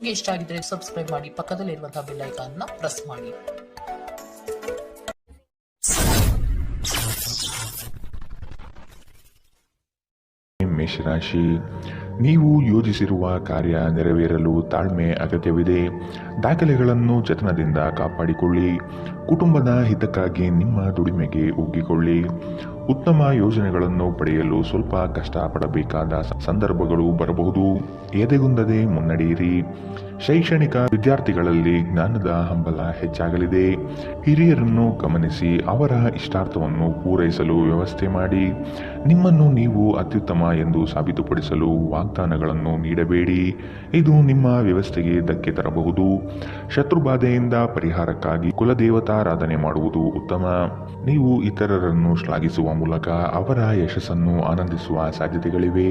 ನಿಮಗೆ ಇಷ್ಟ ಆಗಿದ್ರೆ ಸಬ್ಸ್ಕ್ರೈಬ್ ಮಾಡಿ, ಪಕ್ಕದಲ್ಲಿರುವಂತಹ ಬೆಲ್ ಐಕಾನ್ ನ ಪ್ರೆಸ್ ಮಾಡಿ. ಮೇಷರಾಶಿ, ನೀವು ಯೋಜಿಸಿರುವ ಕಾರ್ಯ ನೆರವೇರಲು ತಾಳ್ಮೆ ಅಗತ್ಯವಿದೆ. ದಾಖಲೆಗಳನ್ನು ಜತನದಿಂದ ಕಾಪಾಡಿಕೊಳ್ಳಿ. ಕುಟುಂಬದ ಹಿತಕ್ಕಾಗಿ ನಿಮ್ಮ ದುಡಿಮೆಗೆ ಒಗ್ಗಿಕೊಳ್ಳಿ. ಉತ್ತಮ ಯೋಜನೆಗಳನ್ನು ಪಡೆಯಲು ಸ್ವಲ್ಪ ಕಷ್ಟಪಡಬೇಕಾದ ಸಂದರ್ಭಗಳು ಬರಬಹುದು. ಎದೆಗುಂದದೆ ಮುನ್ನಡೆಯಿರಿ. ಶೈಕ್ಷಣಿಕ ವಿದ್ಯಾರ್ಥಿಗಳಲ್ಲಿ ಜ್ಞಾನದ ಹಂಬಲ ಹೆಚ್ಚಾಗಲಿದೆ. ಹಿರಿಯರನ್ನು ಗಮನಿಸಿ ಅವರ ಇಷ್ಟಾರ್ಥವನ್ನು ಪೂರೈಸಲು ವ್ಯವಸ್ಥೆ ಮಾಡಿ. ನಿಮ್ಮನ್ನು ನೀವು ಅತ್ಯುತ್ತಮ ಎಂದು ಸಾಬೀತುಪಡಿಸಲು ವಾಗ್ದಾನಗಳನ್ನು ನೀಡಬೇಡಿ. ಇದು ನಿಮ್ಮ ವ್ಯವಸ್ಥೆಗೆ ಧಕ್ಕೆ ತರಬಹುದು. ಶತ್ರುಬಾಧೆಯಿಂದ ಪರಿಹಾರಕ್ಕಾಗಿ ಕುಲದೇವತಾರಾಧನೆ ಮಾಡುವುದು ಉತ್ತಮ. ನೀವು ಇತರರನ್ನು ಶ್ಲಾಘಿಸುವ ಮೂಲಕ ಅವರ ಯಶಸ್ಸನ್ನು ಆನಂದಿಸುವ ಸಾಧ್ಯತೆಗಳಿವೆ.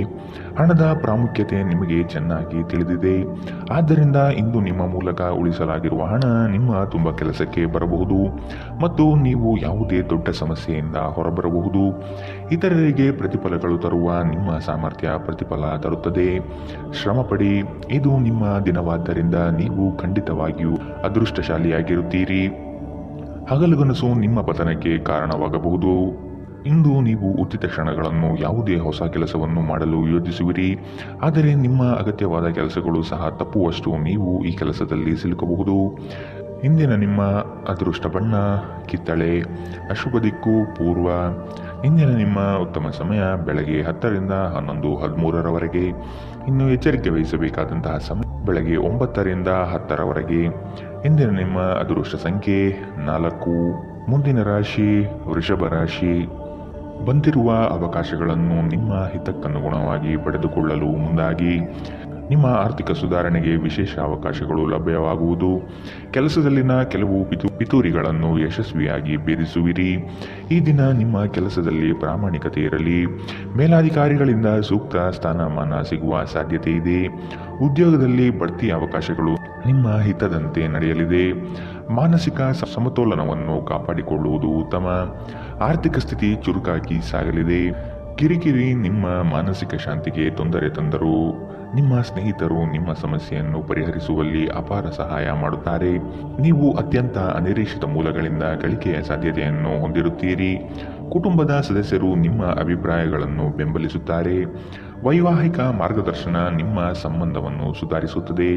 ಹಣದ ಪ್ರಾಮುಖ್ಯತೆ ನಿಮಗೆ ಚೆನ್ನಾಗಿ ತಿಳಿದಿದೆ. ಆದ್ದರಿಂದ ಇಂದು ನಿಮ್ಮ ಮೂಲಕ ಉಳಿಸಲಾಗಿರುವ ಹಣ ನಿಮ್ಮ ತುಂಬ ಕೆಲಸಕ್ಕೆ ಬರಬಹುದು ಮತ್ತು ನೀವು ಯಾವುದೇ ದೊಡ್ಡ ಸಮಸ್ಯೆಯಿಂದ ಹೊರಬರಬಹುದು. ಇತರರಿಗೆ ಪ್ರತಿಫಲಗಳು ತರುವ ನಿಮ್ಮ ಸಾಮರ್ಥ್ಯ ಪ್ರತಿಫಲ ತರುತ್ತದೆ. ಶ್ರಮಪಡಿ. ಇದು ನಿಮ್ಮ ದಿನವಾದ್ದರಿಂದ ನೀವು ಖಂಡಿತವಾಗಿಯೂ ಅದೃಷ್ಟಶಾಲಿಯಾಗಿರುತ್ತೀರಿ. ಹಗಲುಗನಸು ನಿಮ್ಮ ಪತನಕ್ಕೆ ಕಾರಣವಾಗಬಹುದು. ಇಂದು ನೀವು ಉಚಿತ ಕ್ಷಣಗಳನ್ನು ಯಾವುದೇ ಹೊಸ ಕೆಲಸವನ್ನು ಮಾಡಲು ಯೋಜಿಸುವಿರಿ. ಆದರೆ ನಿಮ್ಮ ಅಗತ್ಯವಾದ ಕೆಲಸಗಳು ಸಹ ತಪ್ಪುವಷ್ಟು ನೀವು ಈ ಕೆಲಸದಲ್ಲಿ ಸಿಲುಕಬಹುದು. ಇಂದಿನ ನಿಮ್ಮ ಅದೃಷ್ಟ ಬಣ್ಣ ಕಿತ್ತಳೆ. ಅಶುಭ ದಿಕ್ಕು ಪೂರ್ವ. ಇಂದಿನ ನಿಮ್ಮ ಉತ್ತಮ ಸಮಯ ಬೆಳಗ್ಗೆ 10 ರಿಂದ 11:13ರವರೆಗೆ. ಇನ್ನು ಎಚ್ಚರಿಕೆ ವಹಿಸಬೇಕಾದಂತಹ ಸಮಯ ಬೆಳಗ್ಗೆ 9 ರಿಂದ 10ರವರೆಗೆ. ಇಂದಿನ ನಿಮ್ಮ ಅದೃಷ್ಟ ಸಂಖ್ಯೆ 4. ಮುಂದಿನ ರಾಶಿ ವೃಷಭ ರಾಶಿ. ಬಂದಿರುವ ಅವಕಾಶಗಳನ್ನು ನಿಮ್ಮ ಹಿತಕ್ಕನುಗುಣವಾಗಿ ಪಡೆದುಕೊಳ್ಳಲು ಮುಂದಾಗಿ. ನಿಮ್ಮ ಆರ್ಥಿಕ ಸುಧಾರಣೆಗೆ ವಿಶೇಷ ಅವಕಾಶಗಳು ಲಭ್ಯವಾಗುವುದು. ಕೆಲಸದಲ್ಲಿನ ಕೆಲವು ಪಿತೂರಿಗಳನ್ನು ಯಶಸ್ವಿಯಾಗಿ ಭೇದಿಸುವಿರಿ. ಈ ದಿನ ನಿಮ್ಮ ಕೆಲಸದಲ್ಲಿ ಪ್ರಾಮಾಣಿಕತೆ ಇರಲಿ. ಮೇಲಾಧಿಕಾರಿಗಳಿಂದ ಸೂಕ್ತ ಸ್ಥಾನಮಾನ ಸಿಗುವ ಸಾಧ್ಯತೆ ಇದೆ. ಉದ್ಯೋಗದಲ್ಲಿ ಬಡ್ತಿ ಅವಕಾಶಗಳು ನಿಮ್ಮ ಹಿತದಂತೆ ನಡೆಯಲಿದೆ. ಮಾನಸಿಕ ಸಮತೋಲನವನ್ನು ಕಾಪಾಡಿಕೊಳ್ಳುವುದು ಉತ್ತಮ. ಆರ್ಥಿಕ ಸ್ಥಿತಿ ಚುರುಕಾಗಿ ಸಾಗಲಿದೆ. ಕಿರಿಕಿರಿ ನಿಮ್ಮ ಮಾನಸಿಕ ಶಾಂತಿಗೆ ತೊಂದರೆ ತಂದರು. ನಿಮ್ಮ ಸ್ನೇಹಿತರು ನಿಮ್ಮ ಸಮಸ್ಯೆಯನ್ನು ಪರಿಹರಿಸುವಲ್ಲಿ ಅಪಾರ ಸಹಾಯ ಮಾಡುತ್ತಾರೆ. ನೀವು ಅತ್ಯಂತ ಅನಿರೀಕ್ಷಿತ ಮೂಲಗಳಿಂದ ಗಳಿಕೆಯ ಸಾಧ್ಯತೆಯನ್ನು ಹೊಂದಿರುತ್ತೀರಿ. ಕುಟುಂಬದ ಸದಸ್ಯರು ನಿಮ್ಮ ಅಭಿಪ್ರಾಯಗಳನ್ನು ಬೆಂಬಲಿಸುತ್ತಾರೆ. ವೈವಾಹಿಕ ಮಾರ್ಗದರ್ಶನ ನಿಮ್ಮ ಸಂಬಂಧವನ್ನು ಸುಧಾರಿಸುತ್ತದೆ.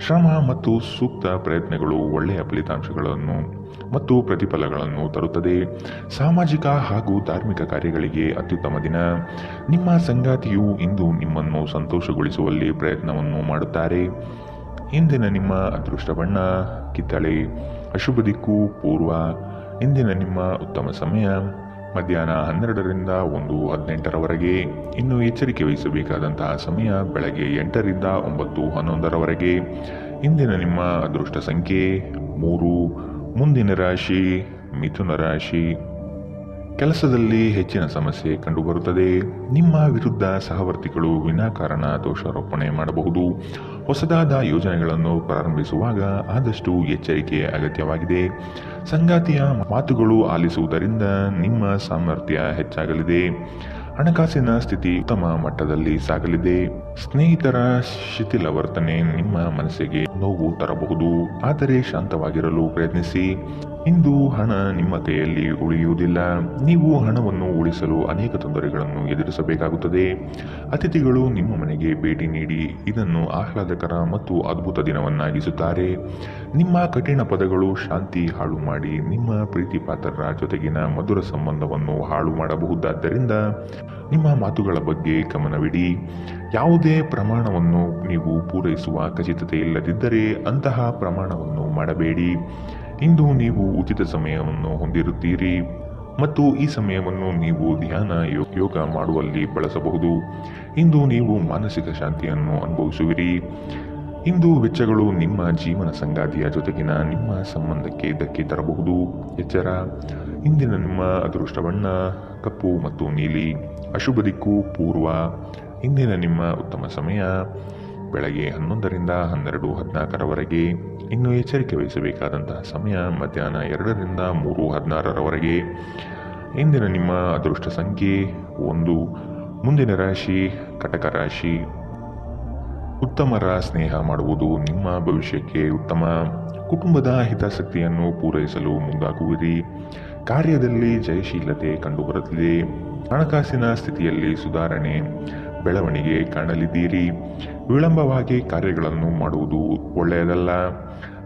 ಶ್ರಮ ಮತ್ತು ಸೂಕ್ತ ಪ್ರಯತ್ನಗಳು ಒಳ್ಳೆಯ ಫಲಿತಾಂಶಗಳನ್ನು ಮತ್ತು ಪ್ರತಿಫಲಗಳನ್ನು ತರುತ್ತದೆ. ಸಾಮಾಜಿಕ ಹಾಗೂ ಧಾರ್ಮಿಕ ಕಾರ್ಯಗಳಿಗೆ ಅತ್ಯುತ್ತಮ ದಿನ. ನಿಮ್ಮ ಸಂಗಾತಿಯು ಇಂದು ನಿಮ್ಮನ್ನು ಸಂತೋಷಗೊಳಿಸುವಲ್ಲಿ ಪ್ರಯತ್ನವನ್ನು ಮಾಡುತ್ತಾರೆ. ಇಂದಿನ ನಿಮ್ಮ ಅದೃಷ್ಟ ಬಣ್ಣ ಕಿತ್ತಳೆ. ಅಶುಭ ದಿಕ್ಕು ಪೂರ್ವ. ಇಂದಿನ ನಿಮ್ಮ ಉತ್ತಮ ಸಮಯ ಮಧ್ಯಾಹ್ನ 12 ರಿಂದ 1:18ರವರೆಗೆ. ಇನ್ನು ಎಚ್ಚರಿಕೆ ವಹಿಸಬೇಕಾದಂತಹ ಸಮಯ ಬೆಳಗ್ಗೆ 8 ರಿಂದ 9:11ರವರೆಗೆ. ಇಂದಿನ ನಿಮ್ಮ ಅದೃಷ್ಟ ಸಂಖ್ಯೆ 3. ಮುಂದಿನ ರಾಶಿ ಮಿಥುನ ರಾಶಿ. ಕೆಲಸದಲ್ಲಿ ಹೆಚ್ಚಿನ ಸಮಸ್ಯೆ ಕಂಡುಬರುತ್ತದೆ. ನಿಮ್ಮ ವಿರುದ್ಧ ಸಹವರ್ತಿಗಳು ವಿನಾಕಾರಣ ದೋಷಾರೋಪಣೆ ಮಾಡಬಹುದು. ಹೊಸದಾದ ಯೋಜನೆಗಳನ್ನು ಪ್ರಾರಂಭಿಸುವಾಗ ಆದಷ್ಟು ಎಚ್ಚರಿಕೆ ಅಗತ್ಯವಾಗಿದೆ. ಸಂಗಾತಿಯ ಮಾತುಗಳು ಆಲಿಸುವುದರಿಂದ ನಿಮ್ಮ ಸಾಮರ್ಥ್ಯ ಹೆಚ್ಚಾಗಲಿದೆ. ಹಣಕಾಸಿನ ಸ್ಥಿತಿ ಉತ್ತಮ ಮಟ್ಟದಲ್ಲಿ ಸಾಗಲಿದೆ. ಸ್ನೇಹಿತರ ಶಿಥಿಲ ವರ್ತನೆ ನಿಮ್ಮ ಮನಸ್ಸಿಗೆ ನೋವು ತರಬಹುದು. ಆದರೆ ಶಾಂತವಾಗಿರಲು ಪ್ರಯತ್ನಿಸಿ. ಇಂದು ಹಣ ನಿಮ್ಮ ಕೈಯಲ್ಲಿ ಉಳಿಯುವುದಿಲ್ಲ. ನೀವು ಹಣವನ್ನು ಉಳಿಸಲು ಅನೇಕ ತೊಂದರೆಗಳನ್ನು ಎದುರಿಸಬೇಕಾಗುತ್ತದೆ. ಅತಿಥಿಗಳು ನಿಮ್ಮ ಮನೆಗೆ ಭೇಟಿ ನೀಡಿ ಇದನ್ನು ಆಹ್ಲಾದಕರ ಮತ್ತು ಅದ್ಭುತ ದಿನವನ್ನಾಗಿಸುತ್ತಾರೆ. ನಿಮ್ಮ ಕಠಿಣ ಪದಗಳು ಶಾಂತಿ ಹಾಳು ಮಾಡಿ ನಿಮ್ಮ ಪ್ರೀತಿ ಪಾತ್ರರ ಜೊತೆಗಿನ ಮಧುರ ಸಂಬಂಧವನ್ನು ಹಾಳು ಮಾಡಬಹುದಾದ್ದರಿಂದ ನಿಮ್ಮ ಮಾತುಗಳ ಬಗ್ಗೆ ಗಮನವಿಡಿ. ಯಾವುದೇ ಪ್ರಮಾಣವನ್ನು ನೀವು ಪೂರೈಸುವ ಖಚಿತತೆ ಇಲ್ಲದಿದ್ದರೆ ಅಂತಹ ಪ್ರಮಾಣವನ್ನು ಮಾಡಬೇಡಿ. ಇಂದು ನೀವು ಉಚಿತ ಸಮಯವನ್ನು ಹೊಂದಿರುತ್ತೀರಿ ಮತ್ತು ಈ ಸಮಯವನ್ನು ನೀವು ಧ್ಯಾನ ಯೋಗ ಮಾಡುವಲ್ಲಿ ಬಳಸಬಹುದು. ಇಂದು ನೀವು ಮಾನಸಿಕ ಶಾಂತಿಯನ್ನು ಅನುಭವಿಸುವಿರಿ. ಇಂದು ವೆಚ್ಚಗಳು ನಿಮ್ಮ ಜೀವನ ಸಂಗಾತಿಯ ಜೊತೆಗಿನ ನಿಮ್ಮ ಸಂಬಂಧಕ್ಕೆ ಧಕ್ಕೆ ತರಬಹುದು. ಎಚ್ಚರ. ಇಂದಿನ ನಿಮ್ಮ ಅದೃಷ್ಟ ಬಣ್ಣ ಕಪ್ಪು ಮತ್ತು ನೀಲಿ. ಅಶುಭ ದಿಕ್ಕು ಪೂರ್ವ. ಇಂದಿನ ನಿಮ್ಮ ಉತ್ತಮ ಸಮಯ ಬೆಳಗ್ಗೆ 11 ರಿಂದ 12:14ರವರೆಗೆ. ಇನ್ನು ಎಚ್ಚರಿಕೆ ವಹಿಸಬೇಕಾದಂತಹ ಸಮಯ ಮಧ್ಯಾಹ್ನ 2 ರಿಂದ 3:16ರವರೆಗೆ. ಇಂದಿನ ನಿಮ್ಮ ಅದೃಷ್ಟ ಸಂಖ್ಯೆ 1. ಮುಂದಿನ ರಾಶಿ ಕಟಕ ರಾಶಿ. ಉತ್ತಮರ ಸ್ನೇಹ ಮಾಡುವುದು ನಿಮ್ಮ ಭವಿಷ್ಯಕ್ಕೆ ಉತ್ತಮ. ಕುಟುಂಬದ ಹಿತಾಸಕ್ತಿಯನ್ನು ಪೂರೈಸಲು ಮುಂದಾಗುವಿರಿ. ಕಾರ್ಯದಲ್ಲಿ ಜಯಶೀಲತೆ ಕಂಡುಬರುತ್ತಿದೆ. ಹಣಕಾಸಿನ ಸ್ಥಿತಿಯಲ್ಲಿ ಸುಧಾರಣೆ, ಬೆಳವಣಿಗೆ ಕಾಣಲಿದ್ದೀರಿ. ವಿಳಂಬವಾಗಿ ಕಾರ್ಯಗಳನ್ನು ಮಾಡುವುದು ಒಳ್ಳೆಯದಲ್ಲ.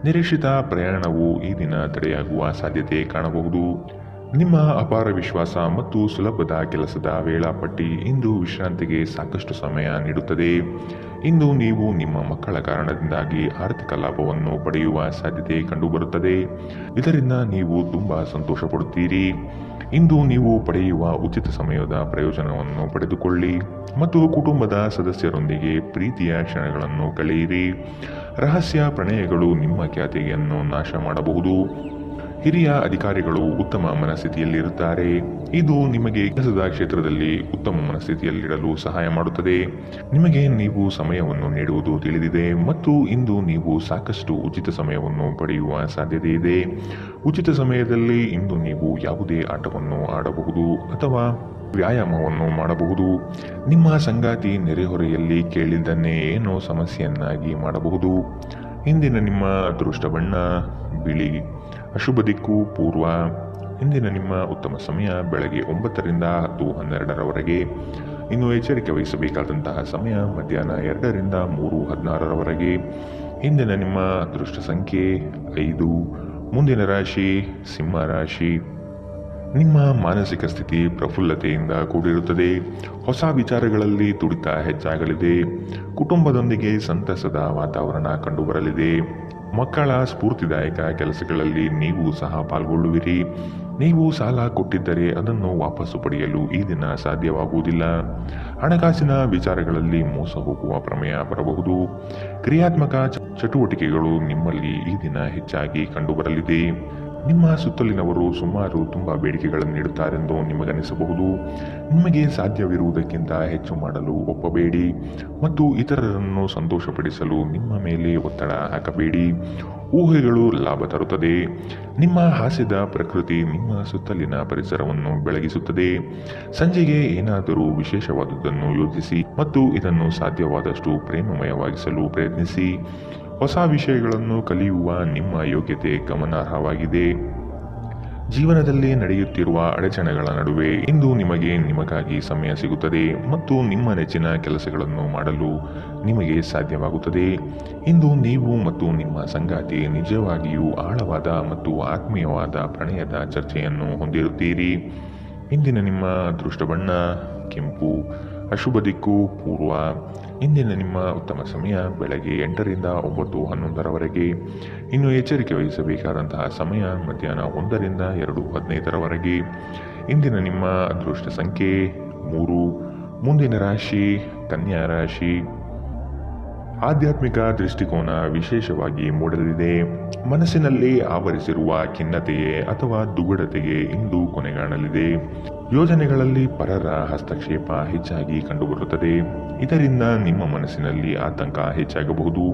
ನಿರೀಕ್ಷಿತ ಪ್ರಯಾಣವು ಈ ದಿನ ತಡೆಯಾಗುವ ಸಾಧ್ಯತೆ ಕಾಣಬಹುದು. ನಿಮ್ಮ ಅಪಾರ ವಿಶ್ವಾಸ ಮತ್ತು ಸುಲಭದ ಕೆಲಸದ ವೇಳಾಪಟ್ಟಿ ಇಂದು ವಿಶ್ರಾಂತಿಗೆ ಸಾಕಷ್ಟು ಸಮಯ ನೀಡುತ್ತದೆ. ಇಂದು ನೀವು ನಿಮ್ಮ ಮಕ್ಕಳ ಕಾರಣದಿಂದಾಗಿ ಆರ್ಥಿಕ ಲಾಭವನ್ನು ಪಡೆಯುವ ಸಾಧ್ಯತೆ ಕಂಡುಬರುತ್ತದೆ. ಇದರಿಂದ ನೀವು ತುಂಬಾ ಸಂತೋಷ ಪಡುತ್ತೀರಿ. ಇಂದು ನೀವು ಪಡೆಯುವ ಉಚಿತ ಸಮಯದ ಪ್ರಯೋಜನವನ್ನು ಪಡೆದುಕೊಳ್ಳಿ ಮತ್ತು ಕುಟುಂಬದ ಸದಸ್ಯರೊಂದಿಗೆ ಪ್ರೀತಿಯ ಕ್ಷಣಗಳನ್ನು ಕಳೆಯಿರಿ. ರಹಸ್ಯ ಪ್ರಣಯಗಳು ನಿಮ್ಮ ಖ್ಯಾತಿಯನ್ನು ನಾಶ ಮಾಡಬಹುದು. ಹಿರಿಯ ಅಧಿಕಾರಿಗಳು ಉತ್ತಮ ಮನಸ್ಥಿತಿಯಲ್ಲಿರುತ್ತಾರೆ. ಇದು ನಿಮಗೆ ಕೆಲಸದ ಕ್ಷೇತ್ರದಲ್ಲಿ ಉತ್ತಮ ಮನಸ್ಥಿತಿಯಲ್ಲಿಡಲು ಸಹಾಯ ಮಾಡುತ್ತದೆ. ನಿಮಗೆ ನೀವು ಸಮಯವನ್ನು ನೀಡುವುದು ತಿಳಿದಿದೆ ಮತ್ತು ಇಂದು ನೀವು ಸಾಕಷ್ಟು ಉಚಿತ ಸಮಯವನ್ನು ಪಡೆಯುವ ಸಾಧ್ಯತೆ ಇದೆ. ಉಚಿತ ಸಮಯದಲ್ಲಿ ಇಂದು ನೀವು ಯಾವುದೇ ಆಟವನ್ನು ಆಡಬಹುದು ಅಥವಾ ವ್ಯಾಯಾಮವನ್ನು ಮಾಡಬಹುದು. ನಿಮ್ಮ ಸಂಗಾತಿ ನೆರೆಹೊರೆಯಲ್ಲಿ ಕೇಳಿದ್ದನ್ನೇ ಏನೋ ಸಮಸ್ಯೆಯನ್ನಾಗಿ ಮಾಡಬಹುದು. ಇಂದಿನ ನಿಮ್ಮ ಅದೃಷ್ಟ ಬಣ್ಣ ಬಿಳಿ. ಅಶುಭ ದಿಕ್ಕು ಪೂರ್ವ. ಇಂದಿನ ನಿಮ್ಮ ಉತ್ತಮ ಸಮಯ ಬೆಳಗ್ಗೆ 9ರಿಂದ 10:12ರವರೆಗೆ. ಇನ್ನು ಎಚ್ಚರಿಕೆ ವಹಿಸಬೇಕಾದಂತಹ ಸಮಯ ಮಧ್ಯಾಹ್ನ 2ರಿಂದ 3:16ರವರೆಗೆ. ಇಂದಿನ ನಿಮ್ಮ ಅದೃಷ್ಟ ಸಂಖ್ಯೆ 5. ಮುಂದಿನ ರಾಶಿ ಸಿಂಹ ರಾಶಿ. ನಿಮ್ಮ ಮಾನಸಿಕ ಸ್ಥಿತಿ ಪ್ರಫುಲ್ಲತೆಯಿಂದ ಕೂಡಿರುತ್ತದೆ. ಹೊಸ ವಿಚಾರಗಳಲ್ಲಿ ತುಡಿತ ಹೆಚ್ಚಾಗಲಿದೆ. ಕುಟುಂಬದೊಂದಿಗೆ ಸಂತಸದ ವಾತಾವರಣ ಕಂಡುಬರಲಿದೆ. ಮಕ್ಕಳ ಸ್ಫೂರ್ತಿದಾಯಕ ಕೆಲಸಗಳಲ್ಲಿ ನೀವು ಸಹ ಪಾಲ್ಗೊಳ್ಳುವಿರಿ. ನೀವು ಸಾಲ ಕೊಟ್ಟಿದ್ದರೆ ಅದನ್ನು ವಾಪಸ್ಸು ಪಡೆಯಲು ಈ ದಿನ ಸಾಧ್ಯವಾಗುವುದಿಲ್ಲ. ಹಣಕಾಸಿನ ವಿಚಾರಗಳಲ್ಲಿ ಮೋಸ ಹೋಗುವ ಪ್ರಮೇಯ ಬರಬಹುದು. ಕ್ರಿಯಾತ್ಮಕ ಚಟುವಟಿಕೆಗಳು ನಿಮ್ಮಲ್ಲಿ ಈ ದಿನ ಹೆಚ್ಚಾಗಿ ಕಂಡುಬರಲಿದೆ. ನಿಮ್ಮ ಸುತ್ತಲಿನವರು ಸುಮಾರು ತುಂಬ ಬೇಡಿಕೆಗಳನ್ನು ನೀಡುತ್ತಾರೆಂದು ನಿಮಗನಿಸಬಹುದು. ನಿಮಗೆ ಸಾಧ್ಯವಿರುವುದಕ್ಕಿಂತ ಹೆಚ್ಚು ಮಾಡಲು ಒಪ್ಪಬೇಡಿ ಮತ್ತು ಇತರರನ್ನು ಸಂತೋಷಪಡಿಸಲು ನಿಮ್ಮ ಮೇಲೆ ಒತ್ತಡ ಹಾಕಬೇಡಿ. ಊಹೆಗಳು ಲಾಭ ತರುತ್ತದೆ. ನಿಮ್ಮ ಹಾಸ್ಯದ ಪ್ರಕೃತಿ ನಿಮ್ಮ ಸುತ್ತಲಿನ ಪರಿಸರವನ್ನು ಬೆಳಗಿಸುತ್ತದೆ. ಸಂಜೆಗೆ ಏನಾದರೂ ವಿಶೇಷವಾದುದನ್ನು ಯೋಚಿಸಿ ಮತ್ತು ಇದನ್ನು ಸಾಧ್ಯವಾದಷ್ಟು ಪ್ರೇಮಮಯವಾಗಿಸಲು ಪ್ರಯತ್ನಿಸಿ. ಹೊಸ ವಿಷಯಗಳನ್ನು ಕಲಿಯುವ ನಿಮ್ಮ ಯೋಗ್ಯತೆ ಗಮನಾರ್ಹವಾಗಿದೆ. ಜೀವನದಲ್ಲಿ ನಡೆಯುತ್ತಿರುವ ಅಡಚಣೆಗಳ ನಡುವೆ ಇಂದು ನಿಮಗಾಗಿ ಸಮಯ ಸಿಗುತ್ತದೆ ಮತ್ತು ನಿಮ್ಮ ನೆಚ್ಚಿನ ಕೆಲಸಗಳನ್ನು ಮಾಡಲು ನಿಮಗೆ ಸಾಧ್ಯವಾಗುತ್ತದೆ. ಇಂದು ನೀವು ಮತ್ತು ನಿಮ್ಮ ಸಂಗಾತಿ ನಿಜವಾಗಿಯೂ ಆಳವಾದ ಮತ್ತು ಆತ್ಮೀಯವಾದ ಪ್ರಣಯದ ಚರ್ಚೆಯನ್ನು ಹೊಂದಿರುತ್ತೀರಿ. ಇಂದಿನ ನಿಮ್ಮ ಅದೃಷ್ಟ ಬಣ್ಣ ಕೆಂಪು. ಅಶುಭ ದಿಕ್ಕು ಪೂರ್ವ. ಇಂದಿನ ನಿಮ್ಮ ಉತ್ತಮ ಸಮಯ ಬೆಳಗ್ಗೆ 8ರಿಂದ 9:11ರವರೆಗೆ. ಇನ್ನು ಎಚ್ಚರಿಕೆ ವಹಿಸಬೇಕಾದಂತಹ ಸಮಯ ಮಧ್ಯಾಹ್ನ 1ರಿಂದ 2:15ರವರೆಗೆ. ಇಂದಿನ ನಿಮ್ಮ ಅದೃಷ್ಟ ಸಂಖ್ಯೆ 3. ಮುಂದಿನ ರಾಶಿ ಕನ್ಯಾ ರಾಶಿ. ಆಧ್ಯಾತ್ಮಿಕ ದೃಷ್ಟಿಕೋನ ವಿಶೇಷವಾಗಿ ಮೂಡಲಿದೆ. ಮನಸ್ಸಿನಲ್ಲಿ ಆವರಿಸಿರುವ ಖಿನ್ನತೆಯೇ ಅಥವಾ ದುಗುಡತೆಗೆ ಇಂದು ಕೊನೆಗಾಣಲಿದೆ. ಯೋಜನೆಗಳಲ್ಲಿ ಪರರ ಹಸ್ತಕ್ಷೇಪ ಹೆಚ್ಚಾಗಿ ಕಂಡುಬರುತ್ತದೆ. ಇದರಿಂದ ನಿಮ್ಮ ಮನಸ್ಸಿನಲ್ಲಿ ಆತಂಕ ಹೆಚ್ಚಾಗಬಹುದು.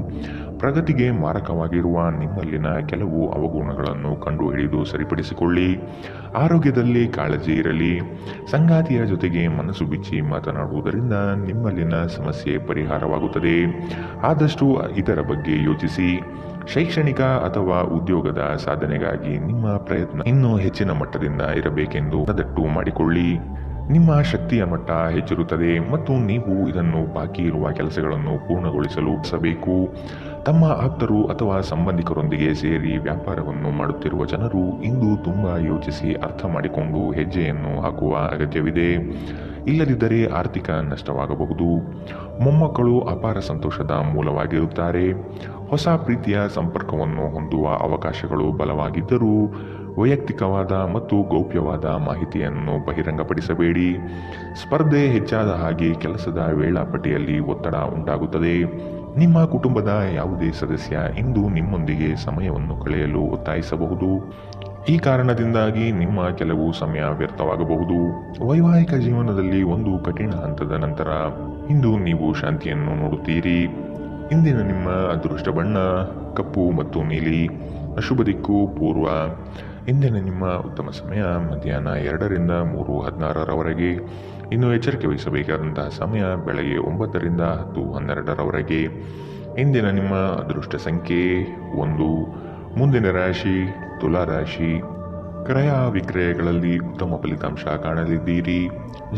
ಪ್ರಗತಿಗೆ ಮಾರಕವಾಗಿರುವ ನಿಮ್ಮಲ್ಲಿನ ಕೆಲವು ಅವಗುಣಗಳನ್ನು ಕಂಡುಹಿಡಿದು ಸರಿಪಡಿಸಿಕೊಳ್ಳಿ. ಆರೋಗ್ಯದಲ್ಲಿ ಕಾಳಜಿ ಇರಲಿ. ಸಂಗಾತಿಯ ಜೊತೆಗೆ ಮನಸ್ಸು ಬಿಚ್ಚಿ ಮಾತನಾಡುವುದರಿಂದ ನಿಮ್ಮಲ್ಲಿನ ಸಮಸ್ಯೆ ಪರಿಹಾರವಾಗುತ್ತದೆ. ಆದಷ್ಟು ಇದರ ಬಗ್ಗೆ ಯೋಚಿಸಿ. ಶೈಕ್ಷಣಿಕ ಅಥವಾ ಉದ್ಯೋಗದ ಸಾಧನೆಗಾಗಿ ನಿಮ್ಮ ಪ್ರಯತ್ನ ಇನ್ನೂ ಹೆಚ್ಚಿನ ಮಟ್ಟದಿಂದ ಇರಬೇಕೆಂದು ಮನದಟ್ಟು ಮಾಡಿಕೊಳ್ಳಿ. ನಿಮ್ಮ ಶಕ್ತಿಯ ಮಟ್ಟ ಹೆಚ್ಚಿರುತ್ತದೆ ಮತ್ತು ನೀವು ಇದನ್ನು ಬಾಕಿ ಇರುವ ಕೆಲಸಗಳನ್ನು ಪೂರ್ಣಗೊಳಿಸಲು ಬಯಸಬೇಕು. ತಮ್ಮ ಆಪ್ತರು ಅಥವಾ ಸಂಬಂಧಿಕರೊಂದಿಗೆ ಸೇರಿ ವ್ಯಾಪಾರವನ್ನು ಮಾಡುತ್ತಿರುವ ಜನರು ಇಂದು ತುಂಬಾ ಯೋಚಿಸಿ ಅರ್ಥ ಮಾಡಿಕೊಂಡು ಹೆಜ್ಜೆಯನ್ನು ಹಾಕುವ ಅಗತ್ಯವಿದೆ. ಇಲ್ಲದಿದ್ದರೆ ಆರ್ಥಿಕ ನಷ್ಟವಾಗಬಹುದು. ಮೊಮ್ಮಕ್ಕಳು ಅಪಾರ ಸಂತೋಷದ ಮೂಲವಾಗಿರುತ್ತಾರೆ. ಹೊಸ ಪ್ರೀತಿಯ ಸಂಪರ್ಕವನ್ನು ಹೊಂದುವ ಅವಕಾಶಗಳು ಬಲವಾಗಿದ್ದರೂ ವೈಯಕ್ತಿಕವಾದ ಮತ್ತು ಗೌಪ್ಯವಾದ ಮಾಹಿತಿಯನ್ನು ಬಹಿರಂಗಪಡಿಸಬೇಡಿ. ಸ್ಪರ್ಧೆ ಹೆಚ್ಚಾದ ಹಾಗೆ ಕೆಲಸದ ವೇಳಾಪಟ್ಟಿಯಲ್ಲಿ ಒತ್ತಡ ಉಂಟಾಗುತ್ತದೆ. ನಿಮ್ಮ ಕುಟುಂಬದ ಯಾವುದೇ ಸದಸ್ಯ ಇಂದು ನಿಮ್ಮೊಂದಿಗೆ ಸಮಯವನ್ನು ಕಳೆಯಲು ಒತ್ತಾಯಿಸಬಹುದು. ಈ ಕಾರಣದಿಂದಾಗಿ ನಿಮ್ಮ ಕೆಲವು ಸಮಯ ವ್ಯರ್ಥವಾಗಬಹುದು. ವೈವಾಹಿಕ ಜೀವನದಲ್ಲಿ ಒಂದು ಕಠಿಣ ಹಂತದ ನಂತರ ಇಂದು ನೀವು ಶಾಂತಿಯನ್ನು ನೋಡುತ್ತೀರಿ. ಇಂದಿನ ನಿಮ್ಮ ಅದೃಷ್ಟ ಬಣ್ಣ ಕಪ್ಪು ಮತ್ತು ನೀಲಿ. ಅಶುಭ ದಿಕ್ಕು ಪೂರ್ವ. ಇಂದಿನ ನಿಮ್ಮ ಉತ್ತಮ ಸಮಯ ಮಧ್ಯಾಹ್ನ 2ರಿಂದ 3:16ರವರೆಗೆ. ಇನ್ನು ಎಚ್ಚರಿಕೆ ವಹಿಸಬೇಕಾದಂತಹ ಸಮಯ ಬೆಳಗ್ಗೆ 9ರಿಂದ 10:12ರವರೆಗೆ. ಇಂದಿನ ನಿಮ್ಮ ಅದೃಷ್ಟ ಸಂಖ್ಯೆ 1. ಮುಂದಿನ ರಾಶಿ ತುಲಾ ರಾಶಿ. ಕ್ರಯ ವಿಕ್ರಯಗಳಲ್ಲಿ ಉತ್ತಮ ಫಲಿತಾಂಶ ಕಾಣಲಿದ್ದೀರಿ.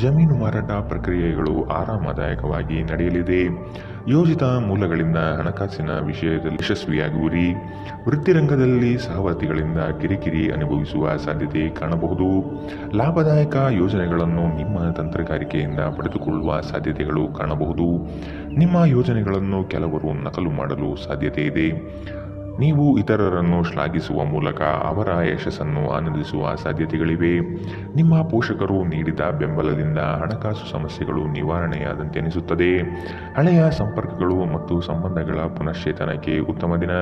ಜಮೀನು ಮಾರಾಟ ಪ್ರಕ್ರಿಯೆಗಳು ಆರಾಮದಾಯಕವಾಗಿ ನಡೆಯಲಿದೆ. ಯೋಜಿತ ಮೂಲಗಳಿಂದ ಹಣಕಾಸಿನ ವಿಷಯದಲ್ಲಿ ಯಶಸ್ವಿಯಾಗುವಿರಿ. ವೃತ್ತಿರಂಗದಲ್ಲಿ ಸಹವರ್ತಿಗಳಿಂದ ಕಿರಿಕಿರಿ ಅನುಭವಿಸುವ ಸಾಧ್ಯತೆ ಕಾಣಬಹುದು. ಲಾಭದಾಯಕ ಯೋಜನೆಗಳನ್ನು ನಿಮ್ಮ ತಂತ್ರಗಾರಿಕೆಯಿಂದ ಪಡೆದುಕೊಳ್ಳುವ ಸಾಧ್ಯತೆಗಳು ಕಾಣಬಹುದು. ನಿಮ್ಮ ಯೋಜನೆಗಳನ್ನು ಕೆಲವರು ನಕಲು ಮಾಡಲು ಸಾಧ್ಯತೆ ಇದೆ. ನೀವು ಇತರರನ್ನು ಶ್ಲಾಘಿಸುವ ಮೂಲಕ ಅವರ ಯಶಸ್ಸನ್ನು ಆನಂದಿಸುವ ಸಾಧ್ಯತೆಗಳಿವೆ. ನಿಮ್ಮ ಪೋಷಕರು ನೀಡಿದ ಬೆಂಬಲದಿಂದ ಹಣಕಾಸು ಸಮಸ್ಯೆಗಳು ನಿವಾರಣೆಯಾದಂತೆನಿಸುತ್ತದೆ. ಹಳೆಯ ಸಂಪರ್ಕಗಳು ಮತ್ತು ಸಂಬಂಧಗಳ ಪುನಶ್ಚೇತನಕ್ಕೆ ಉತ್ತಮ ದಿನ.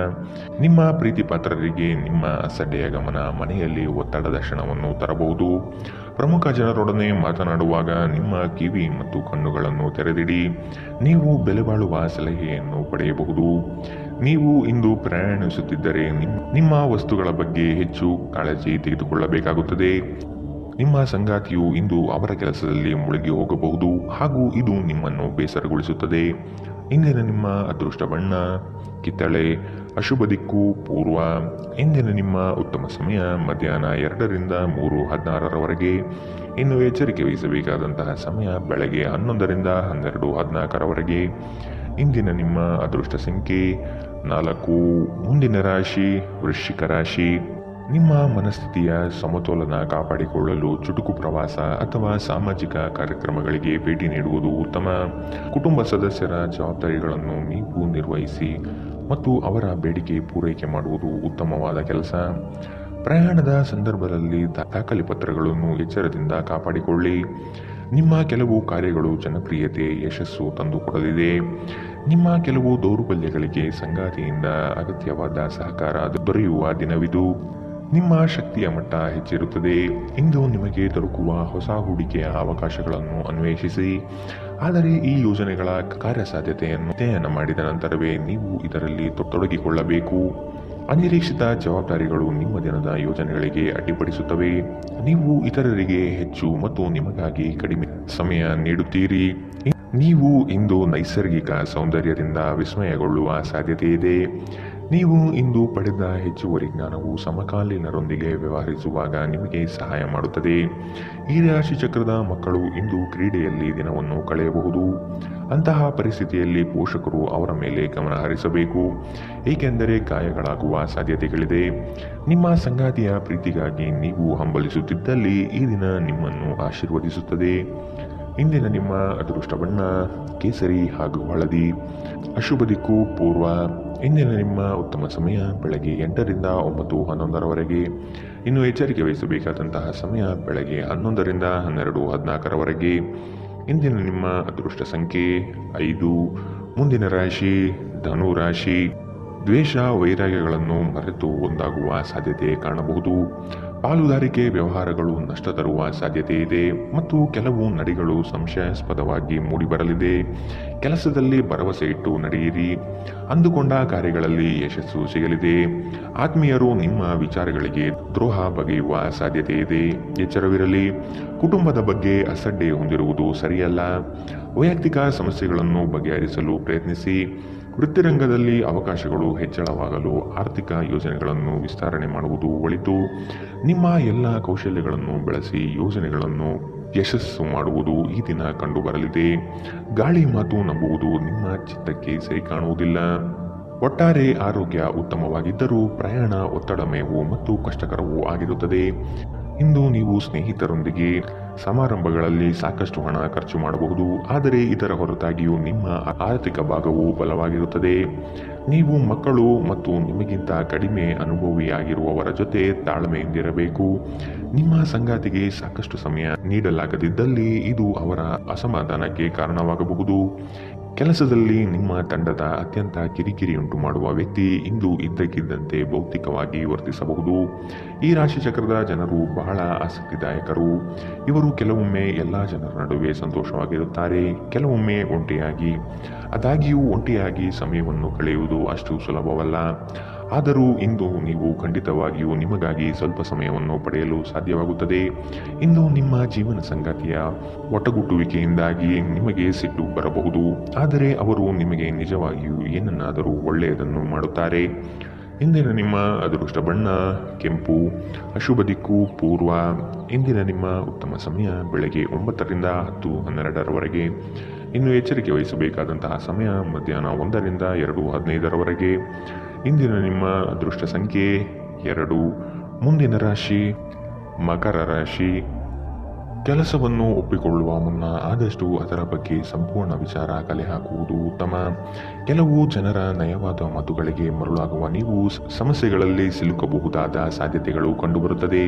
ನಿಮ್ಮ ಪ್ರೀತಿ ಪಾತ್ರರಿಗೆ ನಿಮ್ಮ ಅಸಡ್ಡೆಯ ಗಮನ ಮನೆಯಲ್ಲಿ ಒತ್ತಡದ ಕ್ಷಣವನ್ನು ತರಬಹುದು. ಪ್ರಮುಖ ಜನರೊಡನೆ ಮಾತನಾಡುವಾಗ ನಿಮ್ಮ ಕಿವಿ ಮತ್ತು ಕಣ್ಣುಗಳನ್ನು ತೆರೆದಿಡಿ. ನೀವು ಬೆಲೆಬಾಳುವ ಸಲಹೆಯನ್ನು ಪಡೆಯಬಹುದು. ನೀವು ಇಂದು ಪ್ರಯಾಣಿಸುತ್ತಿದ್ದರೆ ನಿಮ್ಮ ವಸ್ತುಗಳ ಬಗ್ಗೆ ಹೆಚ್ಚು ಕಾಳಜಿ ತೆಗೆದುಕೊಳ್ಳಬೇಕಾಗುತ್ತದೆ. ನಿಮ್ಮ ಸಂಗಾತಿಯು ಇಂದು ಅವರ ಕೆಲಸದಲ್ಲಿ ಮುಳುಗಿ ಹೋಗಬಹುದು ಹಾಗೂ ಇದು ನಿಮ್ಮನ್ನು ಬೇಸರಗೊಳಿಸುತ್ತದೆ. ಇಂದಿನ ನಿಮ್ಮ ಅದೃಷ್ಟ ಬಣ್ಣ ಕಿತ್ತಳೆ. ಅಶುಭ ದಿಕ್ಕು ಪೂರ್ವ. ಇಂದಿನ ನಿಮ್ಮ ಉತ್ತಮ ಸಮಯ ಮಧ್ಯಾಹ್ನ 2ರಿಂದ 3:16ರವರೆಗೆ. ಇನ್ನು ಎಚ್ಚರಿಕೆ ವಹಿಸಬೇಕಾದಂತಹ ಸಮಯ ಬೆಳಗ್ಗೆ 11ರಿಂದ 12:14ರವರೆಗೆ. ಇಂದಿನ ನಿಮ್ಮ ಅದೃಷ್ಟ ಸಂಖ್ಯೆ 4. ಮುಂದಿನ ರಾಶಿ ವೃಶ್ಚಿಕ ರಾಶಿ. ನಿಮ್ಮ ಮನಸ್ಥಿತಿಯ ಸಮತೋಲನ ಕಾಪಾಡಿಕೊಳ್ಳಲು ಚುಟುಕು ಪ್ರವಾಸ ಅಥವಾ ಸಾಮಾಜಿಕ ಕಾರ್ಯಕ್ರಮಗಳಿಗೆ ಭೇಟಿ ನೀಡುವುದು ಉತ್ತಮ. ಕುಟುಂಬ ಸದಸ್ಯರ ಜವಾಬ್ದಾರಿಗಳನ್ನು ನೀವು ನಿರ್ವಹಿಸಿ ಮತ್ತು ಅವರ ಬೇಡಿಕೆ ಪೂರೈಕೆ ಮಾಡುವುದು ಉತ್ತಮವಾದ ಕೆಲಸ. ಪ್ರಯಾಣದ ಸಂದರ್ಭದಲ್ಲಿ ದಾಖಲೆ ಪತ್ರಗಳನ್ನು ಎಚ್ಚರದಿಂದ ಕಾಪಾಡಿಕೊಳ್ಳಿ. ನಿಮ್ಮ ಕೆಲವು ಕಾರ್ಯಗಳು ಜನಪ್ರಿಯತೆ ಯಶಸ್ಸು ತಂದುಕೊಡಲಿದೆ. ನಿಮ್ಮ ಕೆಲವು ದೌರ್ಬಲ್ಯಗಳಿಗೆ ಸಂಗಾತಿಯಿಂದ ಅಗತ್ಯವಾದ ಸಹಕಾರ ದೊರೆಯುವ ದಿನವಿದು. ನಿಮ್ಮ ಶಕ್ತಿಯ ಮಟ್ಟ ಹೆಚ್ಚಿರುತ್ತದೆ. ಇಂದು ನಿಮಗೆ ದೊರಕುವ ಹೊಸ ಹೂಡಿಕೆಯ ಅವಕಾಶಗಳನ್ನು ಅನ್ವೇಷಿಸಿ. ಆದರೆ ಈ ಯೋಜನೆಗಳ ಕಾರ್ಯಸಾಧ್ಯತೆಯನ್ನು ಅಧ್ಯಯನ ಮಾಡಿದ ನಂತರವೇ ನೀವು ಇದರಲ್ಲಿ ತೊಡಗಿಕೊಳ್ಳಬೇಕು. ಅನಿರೀಕ್ಷಿತ ಜವಾಬ್ದಾರಿಗಳು ನಿಮ್ಮ ದಿನದ ಯೋಜನೆಗಳಿಗೆ ಅಡ್ಡಿಪಡಿಸುತ್ತವೆ. ನೀವು ಇತರರಿಗೆ ಹೆಚ್ಚು ಮತ್ತು ನಿಮಗಾಗಿ ಕಡಿಮೆ ಸಮಯ ನೀಡುತ್ತೀರಿ. ನೀವು ಇಂದು ನೈಸರ್ಗಿಕ ಸೌಂದರ್ಯದಿಂದ ವಿಸ್ಮಯಗೊಳ್ಳುವ ಸಾಧ್ಯತೆ ಇದೆ. ನೀವು ಇಂದು ಪಡೆದ ಹೆಚ್ಚುವರಿ ಜ್ಞಾನವು ಸಮಕಾಲೀನರೊಂದಿಗೆ ವ್ಯವಹರಿಸುವಾಗ ನಿಮಗೆ ಸಹಾಯ ಮಾಡುತ್ತದೆ. ಈ ರಾಶಿ ಚಕ್ರದ ಮಕ್ಕಳು ಇಂದು ಕ್ರೀಡೆಯಲ್ಲಿ ದಿನವನ್ನು ಕಳೆಯಬಹುದು. ಅಂತಹ ಪರಿಸ್ಥಿತಿಯಲ್ಲಿ ಪೋಷಕರು ಅವರ ಮೇಲೆ ಗಮನ ಹರಿಸಬೇಕು, ಏಕೆಂದರೆ ಗಾಯಗಳಾಗುವ ಸಾಧ್ಯತೆಗಳಿದೆ. ನಿಮ್ಮ ಸಂಗಾತಿಯ ಪ್ರೀತಿಗಾಗಿ ನೀವು ಹಂಬಲಿಸುತ್ತಿದ್ದಲ್ಲಿ ಈ ದಿನ ನಿಮ್ಮನ್ನು ಆಶೀರ್ವದಿಸುತ್ತದೆ. ಇಂದಿನ ನಿಮ್ಮ ಅದೃಷ್ಟ ಬಣ್ಣ ಕೇಸರಿ ಹಾಗೂ ಹಳದಿ. ಅಶುಭ ದಿಕ್ಕು ಪೂರ್ವ. ಇಂದಿನ ನಿಮ್ಮ ಉತ್ತಮ ಸಮಯ ಬೆಳಗ್ಗೆ 8ರಿಂದ 9:11ರವರೆಗೆ. ಇನ್ನು ಎಚ್ಚರಿಕೆ ವಹಿಸಬೇಕಾದಂತಹ ಸಮಯ ಬೆಳಗ್ಗೆ 11ರಿಂದ 12:14ರವರೆಗೆ. ಇಂದಿನ ನಿಮ್ಮ ಅದೃಷ್ಟ ಸಂಖ್ಯೆ 5. ಮುಂದಿನ ರಾಶಿ ಧನು ರಾಶಿ. ದ್ವೇಷ ವೈರಾಗ್ಯಗಳನ್ನು ಮರೆತು ಒಂದಾಗುವ ಸಾಧ್ಯತೆ ಕಾಣಬಹುದು. ಪಾಲುದಾರಿಕೆ ವ್ಯವಹಾರಗಳು ನಷ್ಟ ತರುವ ಸಾಧ್ಯತೆ ಇದೆ ಮತ್ತು ಕೆಲವು ನಡೆಗಳು ಸಂಶಯಾಸ್ಪದವಾಗಿ ಮೂಡಿಬರಲಿದೆ. ಕೆಲಸದಲ್ಲಿ ಭರವಸೆ ಇಟ್ಟು ನಡೆಯಿರಿ. ಅಂದುಕೊಂಡ ಕಾರ್ಯಗಳಲ್ಲಿ ಯಶಸ್ಸು ಸಿಗಲಿದೆ. ಆತ್ಮೀಯರು ನಿಮ್ಮ ವಿಚಾರಗಳಿಗೆ ದ್ರೋಹ ಬಗೆಯುವ ಸಾಧ್ಯತೆ ಇದೆ. ಎಚ್ಚರವಿರಲಿ. ಕುಟುಂಬದ ಬಗ್ಗೆ ಅಸಡ್ಡೆ ಹೊಂದಿರುವುದು ಸರಿಯಲ್ಲ. ವೈಯಕ್ತಿಕ ಸಮಸ್ಯೆಗಳನ್ನು ಬಗೆಹರಿಸಲು ಪ್ರಯತ್ನಿಸಿ. ವೃತ್ತಿರಂಗದಲ್ಲಿ ಅವಕಾಶಗಳು ಹೆಚ್ಚಳವಾಗಲು ಆರ್ಥಿಕ ಯೋಜನೆಗಳನ್ನು ವಿಸ್ತರಣೆ ಮಾಡುವುದು ಒಳಿತು. ನಿಮ್ಮ ಎಲ್ಲ ಕೌಶಲ್ಯಗಳನ್ನು ಬಳಸಿ ಯೋಜನೆಗಳನ್ನು ಯಶಸ್ಸು ಮಾಡುವುದು ಈ ದಿನ ಕಂಡುಬರಲಿದೆ. ಗಾಳಿ ಮಾತು ನಂಬುವುದು ನಿಮ್ಮ ಚಿತ್ತಕ್ಕೆ ಸರಿ ಕಾಣುವುದಿಲ್ಲ. ಒಟ್ಟಾರೆ ಆರೋಗ್ಯ ಉತ್ತಮವಾಗಿದ್ದರೂ ಪ್ರಯಾಣ ಒತ್ತಡಮಯವು ಮತ್ತು ಕಷ್ಟಕರವೂ ಆಗಿರುತ್ತದೆ. ಇಂದು ನೀವು ಸ್ನೇಹಿತರೊಂದಿಗೆ ಸಮಾರಂಭಗಳಲ್ಲಿ ಸಾಕಷ್ಟು ಹಣ ಖರ್ಚು ಮಾಡಬಹುದು, ಆದರೆ ಇದರ ಹೊರತಾಗಿಯೂ ನಿಮ್ಮ ಆರ್ಥಿಕ ಭಾಗವು ಬಲವಾಗಿರುತ್ತದೆ. ನೀವು ಮಕ್ಕಳು ಮತ್ತು ನಿಮಗಿಂತ ಕಡಿಮೆ ಅನುಭವಿಯಾಗಿರುವವರ ಜೊತೆ ತಾಳ್ಮೆಯಿಂದಿರಬೇಕು. ನಿಮ್ಮ ಸಂಗಾತಿಗೆ ಸಾಕಷ್ಟು ಸಮಯ ನೀಡಲಾಗದಿದ್ದಲ್ಲಿ ಇದು ಅವರ ಅಸಮಾಧಾನಕ್ಕೆ ಕಾರಣವಾಗಬಹುದು. ಕೆಲಸದಲ್ಲಿ ನಿಮ್ಮ ತಂಡದ ಅತ್ಯಂತ ಕಿರಿಕಿರಿಯುಂಟು ಮಾಡುವ ವ್ಯಕ್ತಿ ಇಂದು ಇದ್ದಕ್ಕಿದ್ದಂತೆ ಭೌತಿಕವಾಗಿ ವರ್ತಿಸಬಹುದು. ಈ ರಾಶಿಚಕ್ರದ ಜನರು ಬಹಳ ಆಸಕ್ತಿದಾಯಕರು. ಇವರು ಕೆಲವೊಮ್ಮೆ ಎಲ್ಲ ಜನರ ನಡುವೆ ಸಂತೋಷವಾಗಿರುತ್ತಾರೆ, ಕೆಲವೊಮ್ಮೆ ಒಂಟಿಯಾಗಿ. ಆದಾಗ್ಯೂ ಒಂಟಿಯಾಗಿ ಸಮಯವನ್ನು ಕಳೆಯುವುದು ಅಷ್ಟು ಸುಲಭವಲ್ಲ. ಆದರೂ ಇಂದು ನೀವು ಖಂಡಿತವಾಗಿಯೂ ನಿಮಗಾಗಿ ಸ್ವಲ್ಪ ಸಮಯವನ್ನು ಪಡೆಯಲು ಸಾಧ್ಯವಾಗುತ್ತದೆ. ಇಂದು ನಿಮ್ಮ ಜೀವನ ಸಂಗಾತಿಯ ಒಟ್ಟುಗೂಡುವಿಕೆಯಿಂದಾಗಿ ನಿಮಗೆ ಸಿಟ್ಟು ಬರಬಹುದು, ಆದರೆ ಅವರು ನಿಮಗೆ ನಿಜವಾಗಿಯೂ ಏನನ್ನಾದರೂ ಒಳ್ಳೆಯದನ್ನು ಮಾಡುತ್ತಾರೆ. ಇಂದಿನ ನಿಮ್ಮ ಅದೃಷ್ಟ ಬಣ್ಣ ಕೆಂಪು, ಅಶುಭ ದಿಕ್ಕು ಪೂರ್ವ. ಇಂದಿನ ನಿಮ್ಮ ಉತ್ತಮ ಸಮಯ ಬೆಳಗ್ಗೆ 9 ರಿಂದ 10:12ರವರೆಗೆ. ಇನ್ನು ಎಚ್ಚರಿಕೆ ವಹಿಸಬೇಕಾದಂತಹ ಸಮಯ ಮಧ್ಯಾಹ್ನ 1 ರಿಂದ 2:15ರವರೆಗೆ. ಇಂದಿನ ನಿಮ್ಮ ಅದೃಷ್ಟ ಸಂಖ್ಯೆ 2. ಮುಂದಿನ ರಾಶಿ ಮಕರ ರಾಶಿ. ಕೆಲಸವನ್ನು ಒಪ್ಪಿಕೊಳ್ಳುವ ಮುನ್ನ ಆದಷ್ಟು ಅದರ ಬಗ್ಗೆ ಸಂಪೂರ್ಣ ವಿಚಾರ ಕಲೆ ಹಾಕುವುದು ಉತ್ತಮ. ಕೆಲವು ಜನರ ನಯವಾದ ಮಾತುಗಳಿಗೆ ಮರುಳಾಗುವ ನೀವು ಸಮಸ್ಯೆಗಳಲ್ಲಿ ಸಿಲುಕಬಹುದಾದ ಸಾಧ್ಯತೆಗಳು ಕಂಡುಬರುತ್ತದೆ.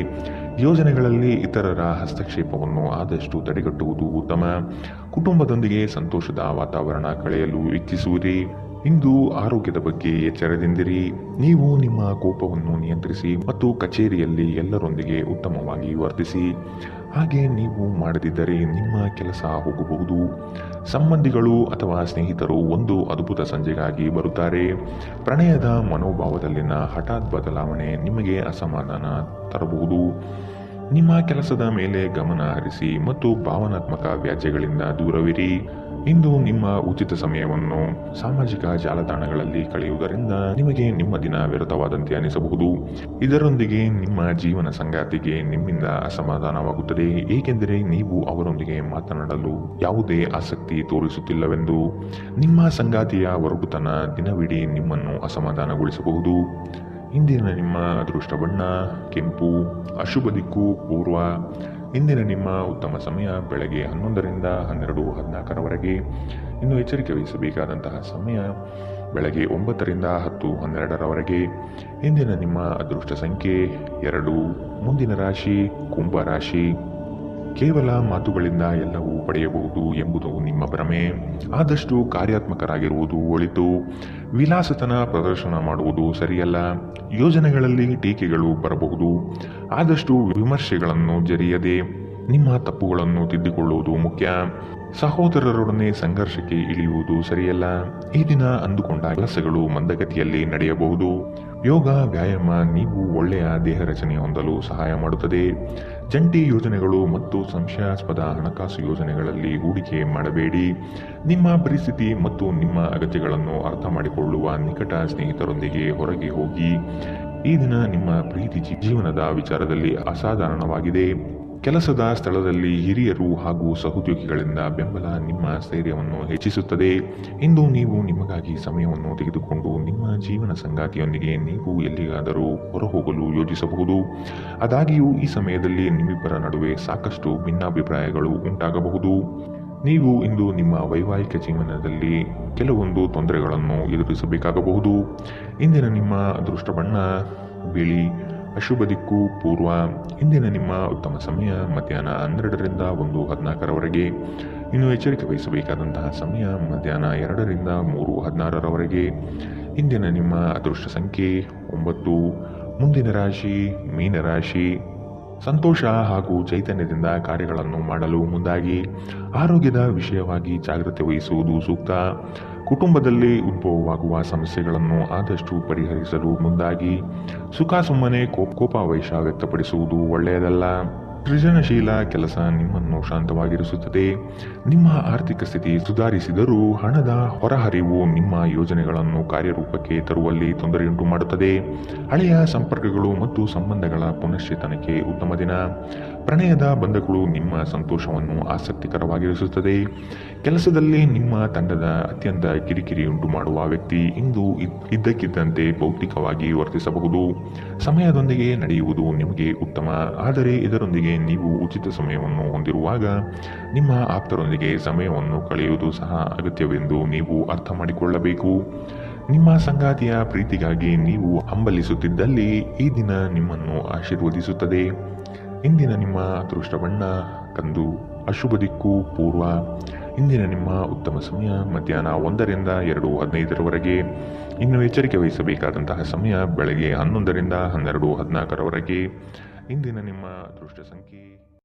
ಯೋಜನೆಗಳಲ್ಲಿ ಇತರರ ಹಸ್ತಕ್ಷೇಪವನ್ನು ಆದಷ್ಟು ತಡೆಗಟ್ಟುವುದು ಉತ್ತಮ. ಕುಟುಂಬದೊಂದಿಗೆ ಸಂತೋಷದ ವಾತಾವರಣ ಕಳೆಯಲು ಇಚ್ಛಿಸುವಿರಿ. ಇಂದು ಆರೋಗ್ಯದ ಬಗ್ಗೆ ಎಚ್ಚರದಿಂದಿರಿ. ನೀವು ನಿಮ್ಮ ಕೋಪವನ್ನು ನಿಯಂತ್ರಿಸಿ ಮತ್ತು ಕಚೇರಿಯಲ್ಲಿ ಎಲ್ಲರೊಂದಿಗೆ ಉತ್ತಮವಾಗಿ ವರ್ತಿಸಿ. ಹಾಗೆ ನೀವು ಮಾಡದಿದ್ದರೆ ನಿಮ್ಮ ಕೆಲಸ ಹೋಗಬಹುದು. ಸಂಬಂಧಿಗಳು ಅಥವಾ ಸ್ನೇಹಿತರು ಒಂದು ಅದ್ಭುತ ಸಂಜೆಗಾಗಿ ಬರುತ್ತಾರೆ. ಪ್ರಣಯದ ಮನೋಭಾವದಲ್ಲಿನ ಹಠಾತ್ ಬದಲಾವಣೆ ನಿಮಗೆ ಅಸಮಾಧಾನ ತರಬಹುದು. ನಿಮ್ಮ ಕೆಲಸದ ಮೇಲೆ ಗಮನ ಹರಿಸಿ ಮತ್ತು ಭಾವನಾತ್ಮಕ ವ್ಯಾಜ್ಯಗಳಿಂದ ದೂರವಿರಿ. ಇಂದು ನಿಮ್ಮ ಉಚಿತ ಸಮಯವನ್ನು ಸಾಮಾಜಿಕ ಜಾಲತಾಣಗಳಲ್ಲಿ ಕಳೆಯುವುದರಿಂದ ನಿಮಗೆ ನಿಮ್ಮ ದಿನ ವ್ಯರ್ಥವಾದಂತೆ ಅನಿಸಬಹುದು. ಇದರೊಂದಿಗೆ ನಿಮ್ಮ ಜೀವನ ಸಂಗಾತಿಗೆ ನಿಮ್ಮಿಂದ ಅಸಮಾಧಾನವಾಗುತ್ತದೆ, ಏಕೆಂದರೆ ನೀವು ಅವರೊಂದಿಗೆ ಮಾತನಾಡಲು ಯಾವುದೇ ಆಸಕ್ತಿ ತೋರಿಸುತ್ತಿಲ್ಲವೆಂದು. ನಿಮ್ಮ ಸಂಗಾತಿಯ ಒರಟುತನ ದಿನವಿಡೀ ನಿಮ್ಮನ್ನು ಅಸಮಾಧಾನಗೊಳಿಸಬಹುದು. ಇಂದಿನ ನಿಮ್ಮ ಅದೃಷ್ಟ ಬಣ್ಣ ಕೆಂಪು, ಅಶುಭ ದಿಕ್ಕು ಪೂರ್ವ. ಇಂದಿನ ನಿಮ್ಮ ಉತ್ತಮ ಸಮಯ ಬೆಳಗ್ಗೆ 11 ರಿಂದ 12:14ರವರೆಗೆ. ಇನ್ನು ಎಚ್ಚರಿಕೆ ವಹಿಸಬೇಕಾದಂತಹ ಸಮಯ ಬೆಳಗ್ಗೆ 9 ರಿಂದ 10:12ರವರೆಗೆ. ಇಂದಿನ ನಿಮ್ಮ ಅದೃಷ್ಟ ಸಂಖ್ಯೆ 2. ಮುಂದಿನ ರಾಶಿ ಕುಂಭ ರಾಶಿ. ಕೇವಲ ಮಾತುಗಳಿಂದ ಎಲ್ಲವೂ ಪಡೆಯಬಹುದು ಎಂಬುದು ನಿಮ್ಮ ಭ್ರಮೆ. ಆದಷ್ಟು ಕಾರ್ಯಾತ್ಮಕರಾಗಿರುವುದು ಒಳಿತು. ವಿಲಾಸತನ ಪ್ರದರ್ಶನ ಮಾಡುವುದು ಸರಿಯಲ್ಲ. ಯೋಜನೆಗಳಲ್ಲಿ ಟೀಕೆಗಳು ಬರಬಹುದು. ಆದಷ್ಟು ವಿಮರ್ಶೆಗಳನ್ನು ಜರಿಯದೆ ನಿಮ್ಮ ತಪ್ಪುಗಳನ್ನು ತಿದ್ದಿಕೊಳ್ಳುವುದು ಮುಖ್ಯ. ಸಹೋದರರೊಡನೆ ಸಂಘರ್ಷಕ್ಕೆ ಇಳಿಯುವುದು ಸರಿಯಲ್ಲ. ಈ ದಿನ ಅಂದುಕೊಂಡ ಕೆಲಸಗಳು ಮಂದಗತಿಯಲ್ಲಿ ನಡೆಯಬಹುದು. ಯೋಗ ವ್ಯಾಯಾಮ ನೀವು ಒಳ್ಳೆಯ ದೇಹ ರಚನೆ ಹೊಂದಲು ಸಹಾಯ ಮಾಡುತ್ತದೆ. ಜಂಟಿ ಯೋಜನೆಗಳು ಮತ್ತು ಸಂಶಯಾಸ್ಪದ ಹಣಕಾಸು ಯೋಜನೆಗಳಲ್ಲಿ ಹೂಡಿಕೆ ಮಾಡಬೇಡಿ. ನಿಮ್ಮ ಪರಿಸ್ಥಿತಿ ಮತ್ತು ನಿಮ್ಮ ಅಗತ್ಯಗಳನ್ನು ಅರ್ಥ ಮಾಡಿಕೊಳ್ಳುವ ನಿಕಟ ಸ್ನೇಹಿತರೊಂದಿಗೆ ಹೊರಗೆ ಹೋಗಿ. ಈ ದಿನ ನಿಮ್ಮ ಪ್ರೀತಿ ಜೀವನದ ವಿಚಾರದಲ್ಲಿ ಅಸಾಧಾರಣವಾಗಿದೆ. ಕೆಲಸದ ಸ್ಥಳದಲ್ಲಿ ಹಿರಿಯರು ಹಾಗೂ ಸಹೋದ್ಯೋಗಿಗಳಿಂದ ಬೆಂಬಲ ನಿಮ್ಮ ಸ್ಥೈರ್ಯವನ್ನು ಹೆಚ್ಚಿಸುತ್ತದೆ. ಇಂದು ನೀವು ನಿಮಗಾಗಿ ಸಮಯವನ್ನು ತೆಗೆದುಕೊಂಡು ನಿಮ್ಮ ಜೀವನ ಸಂಗಾತಿಯೊಂದಿಗೆ ನೀವು ಎಲ್ಲಿಗಾದರೂ ಹೊರಹೋಗಲು ಯೋಜಿಸಬಹುದು. ಆದಾಗ್ಯೂ ಈ ಸಮಯದಲ್ಲಿ ನಿಮ್ಮಿಬ್ಬರ ನಡುವೆ ಸಾಕಷ್ಟು ಭಿನ್ನಾಭಿಪ್ರಾಯಗಳು ಉಂಟಾಗಬಹುದು. ನೀವು ಇಂದು ನಿಮ್ಮ ವೈವಾಹಿಕ ಜೀವನದಲ್ಲಿ ಕೆಲವೊಂದು ತೊಂದರೆಗಳನ್ನು ಎದುರಿಸಬೇಕಾಗಬಹುದು. ಇಂದಿನ ನಿಮ್ಮ ಅದೃಷ್ಟ ಬಣ್ಣ ಬಿಳಿ, ಅಶುಭ ದಿಕ್ಕು ಪೂರ್ವ. ಇಂದಿನ ನಿಮ್ಮ ಉತ್ತಮ ಸಮಯ ಮಧ್ಯಾಹ್ನ 12 ರಿಂದ 1:14ರವರೆಗೆ. ಇನ್ನು ಎಚ್ಚರಿಕೆ ವಹಿಸಬೇಕಾದಂತಹ ಸಮಯ ಮಧ್ಯಾಹ್ನ 2 ರಿಂದ 3:16ರವರೆಗೆ. ಇಂದಿನ ನಿಮ್ಮ ಅದೃಷ್ಟ ಸಂಖ್ಯೆ 9. ಮುಂದಿನ ರಾಶಿ ಮೀನರಾಶಿ. ಸಂತೋಷ ಹಾಗೂ ಚೈತನ್ಯದಿಂದ ಕಾರ್ಯಗಳನ್ನು ಮಾಡಲು ಮುಂದಾಗಿ. ಆರೋಗ್ಯದ ವಿಷಯವಾಗಿ ಜಾಗ್ರತೆ ವಹಿಸುವುದು ಸೂಕ್ತ. ಕುಟುಂಬದಲ್ಲಿ ಉದ್ಭವವಾಗುವ ಸಮಸ್ಯೆಗಳನ್ನು ಆದಷ್ಟು ಪರಿಹರಿಸಲು ಮುಂದಾಗಿ. ಸುಮ್ಮನೆ ಕೋಪಾವೇಶ ವ್ಯಕ್ತಪಡಿಸುವುದು ಒಳ್ಳೆಯದಲ್ಲ. ಸೃಜನಶೀಲ ಕೆಲಸ ನಿಮ್ಮನ್ನು ಶಾಂತವಾಗಿರಿಸುತ್ತದೆ. ನಿಮ್ಮ ಆರ್ಥಿಕ ಸ್ಥಿತಿ ಸುಧಾರಿಸಿದರೂ ಹಣದ ಹೊರಹರಿವು ನಿಮ್ಮ ಯೋಜನೆಗಳನ್ನು ಕಾರ್ಯರೂಪಕ್ಕೆ ತರುವಲ್ಲಿ ತೊಂದರೆಯುಂಟು ಮಾಡುತ್ತದೆ. ಹಳೆಯ ಸಂಪರ್ಕಗಳು ಮತ್ತು ಸಂಬಂಧಗಳ ಪುನಶ್ಚೇತನಕ್ಕೆ ಉತ್ತಮ ದಿನ. ಪ್ರಣಯದ ಬಂಧಗಳು ನಿಮ್ಮ ಸಂತೋಷವನ್ನು ಆಸಕ್ತಿಕರವಾಗಿರಿಸುತ್ತದೆ. ಕೆಲಸದಲ್ಲಿ ನಿಮ್ಮ ತಂಡದ ಅತ್ಯಂತ ಕಿರಿಕಿರಿಯುಂಟು ಮಾಡುವ ವ್ಯಕ್ತಿ ಇಂದು ಇದ್ದಕ್ಕಿದ್ದಂತೆ ಭೌತಿಕವಾಗಿ ವರ್ತಿಸಬಹುದು. ಸಮಯದೊಂದಿಗೆ ನಡೆಯುವುದು ನಿಮಗೆ ಉತ್ತಮ, ಆದರೆ ಇದರೊಂದಿಗೆ ನೀವು ಉಚಿತ ಸಮಯವನ್ನು ಹೊಂದಿರುವಾಗ ನಿಮ್ಮ ಆಪ್ತರೊಂದಿಗೆ ಸಮಯವನ್ನು ಕಳೆಯುವುದು ಸಹ ಅಗತ್ಯವೆಂದು ನೀವು ಅರ್ಥ ಮಾಡಿಕೊಳ್ಳಬೇಕು. ನಿಮ್ಮ ಸಂಗಾತಿಯ ಪ್ರೀತಿಗಾಗಿ ನೀವು ಹಂಬಲಿಸುತ್ತಿದ್ದಲ್ಲಿ ಈ ದಿನ ನಿಮ್ಮನ್ನು ಆಶೀರ್ವದಿಸುತ್ತದೆ. ಇಂದಿನ ನಿಮ್ಮ ಅದೃಷ್ಟ ಬಣ್ಣ ಕಂದು, ಅಶುಭ ದಿಕ್ಕು ಪೂರ್ವ. ಇಂದಿನ ನಿಮ್ಮ ಉತ್ತಮ ಸಮಯ ಮಧ್ಯಾಹ್ನ 1 ರಿಂದ 2:15ರವರೆಗೆ. ಇನ್ನು ಎಚ್ಚರಿಕೆ ವಹಿಸಬೇಕಾದಂತಹ ಸಮಯ ಬೆಳಗ್ಗೆ 11 ರಿಂದ 12:14ರವರೆಗೆ. ಇಂದಿನ ನಿಮ್ಮ ಅದೃಷ್ಟ ಸಂಖ್ಯೆ